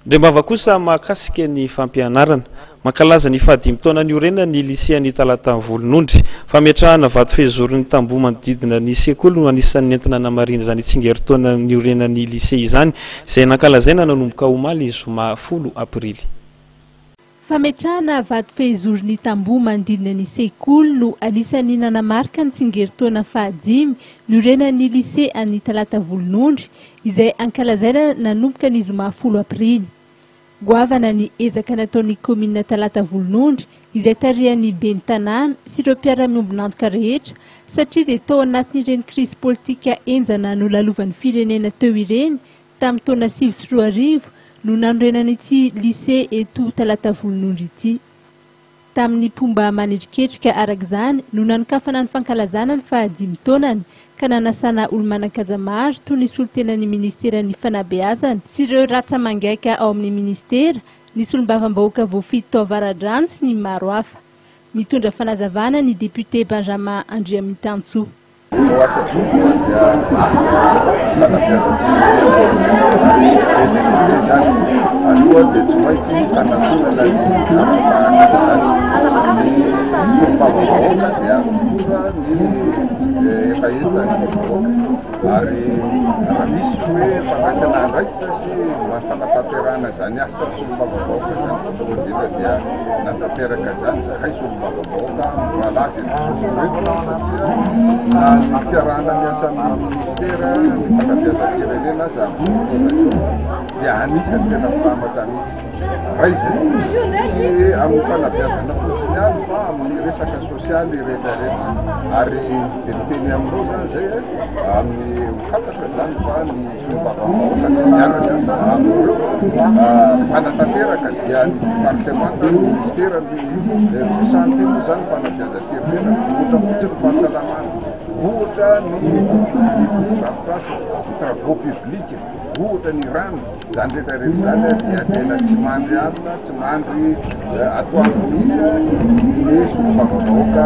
Ndrembava kosa mahakasika ny fampianarana makalaza ny fadimy taona ny orena ny lycée ny Talatany Volonondry fametrahana vato fehizorony tamboho manodidina ny sekoly no anisan'ny entina namarina izany tsingeritaona ny orena ny lycée izany izay nankalazaina nanomboka omaly zoma 10 aprily. Fametrahana vato fehizorony tamboho manodidina ny sekoly no anisan'ny nanamarika ny tsingeritaona fahadimy ny orena ny lycée any Talatany Volonondry izay ankalazaina nanomboka ny zoma 10 aprily. Goavana ny ezaka nataon'ny komina Talatany Volonondry izay tarihan'ny ben'ny tanàna sy ireo mpiara-miombonantoka rehetra satria dia tao anatin'ireny krisy politika enjana nolalovan'ny firenena teo ireny tamin'ny taona 2004 no nanorenana ity lycée eto Talatany Volonondry ity. Tamin'ny pomba manendriketrika arak'izany no nanokafana ny fankalazana ny fahadimy taonany ka nanasana olo-manan-kaja maro toy ny solotenan'ny ministeran'ny fanabeazana sy ireo ratsa-mangaika ao amin'ny ministera, ny solombavam-bahoaka voafito tao Avaradrano sy ny maro hafa. Mitondra fanazavana ny député Benjamin Andriamitantsoa. Ari misy hoe fandraisana andraikitra sy mampanatanterahana zany asa solombavam-bahoaka zany fotoana dia natateraka zany zakay solombavam-bahoaka malaza eto satria na ny fiarahana miasa amin'ny ministera ny fanabeazam-pirenena zany fotoana io dia anisany tena milamatra mihitsy. Raha izay tsy amin'ny fanabeazana fotsiny ihany fa amin'ny resaka sosialy rehetrarehetra ary diteny amin'ireo zany zay amin'ny fantatra zany fa ny solombavam-bahoaka dia miaraka sa amin'ireo fanatanteraka dia ny departemanta ny ministera ny santé moa zany fanabeazam-pirenena ohatra fotsiny fahasalamana, ohatra ny rapitrasa ny travaux publics, ohatra ny rano zany rehetrarehetra zany dia tena tsy mandry alina tsy mandry atoandro mihitsy ny solombavam-bahoaka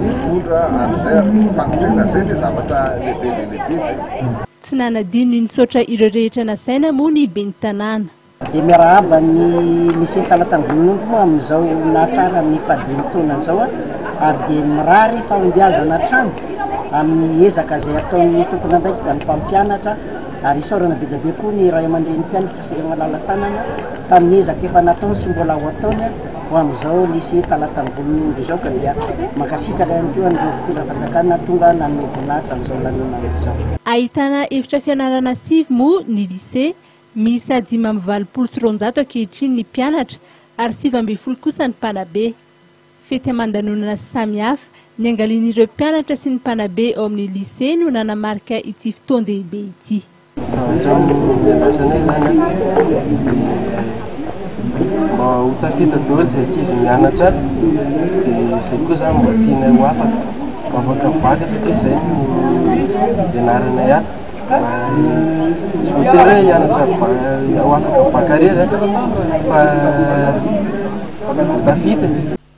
mitondra amin'izay fanosena zay ny zavatra lehibe zay. Tsy nanadino nitsotra ireo rehetra nasaina moa ny ben'ny tanàna. Dia miarahaba ny lycée Talatany Volonondry moa amin'izao nahatrara ny fadimy taona izao ary dia mirary fahombiazana trano amin'ny ezaka izay ataon'ny tompony andraikitra ny mpampianatra ary isaorana be dia be koa ny ray aman-dren'ny mpianatra sy malala tanana tamin'ny ezaka efa nataony sy mbola ho ataony ho amin'izao lycée Talatany Volonondry izao ka dia makasitraka ihany koa ny mpitondra fanjakana tonga nanombonahy tamin'izao lanonana izao. Ahitana efitra fianarana 9 moa ny lycée, misy 520 ankehitriny ny mpianatra ary 20 kosa ny mpanabe. Fety aman-danonana samihafa ny angalian'ireo mpianatra sy ny mpanabe ao amin'ny lycée no nanamarika ity fotoan-dehibe ity. Mba ho tafita daholo izay ankizy mianatra dia izay koa zany mba tiana ho afaka mavoaka baka satria izay no ianaranay ato. Tsy voatery hianatra ho afaka bakarera fa tafita.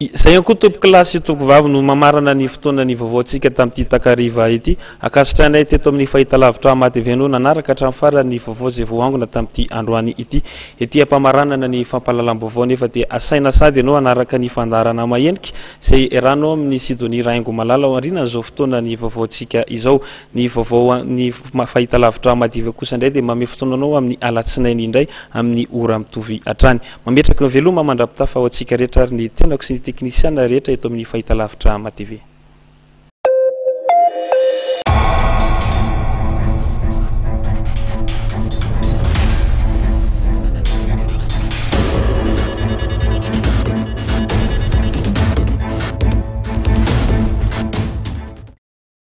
Zay ihany koa tompo kilasy tompo vavy no mamarana ny fotoana ny vaovaontsika tamin'ity takariva ity akasitranay teto amin'ny fahitalavitra mateveno nanaraka hatramin'ny farany vaovao izay voangona tamin'ity androany ity. Ety ampamaranana ny fampahalalam-baovao nefa dia asaina sady ianao anaraka ny fandarana mahenika izay eranao amin'ny Sidonie Raingo Malala ao aoriana izao fotoana ny vaovaontsika izao. Ny vaovao ny fahitalavitra madiva kosa indray dia mame fotoananao amin'ny alatsinainy indray amin'ny ora mitovy hatrany. Mametraka ny veloma mandrapitafa ao antsika rehetra ary ny tenako sy ny teknisiana rehetra eto amin'ny fahitalavitra matv.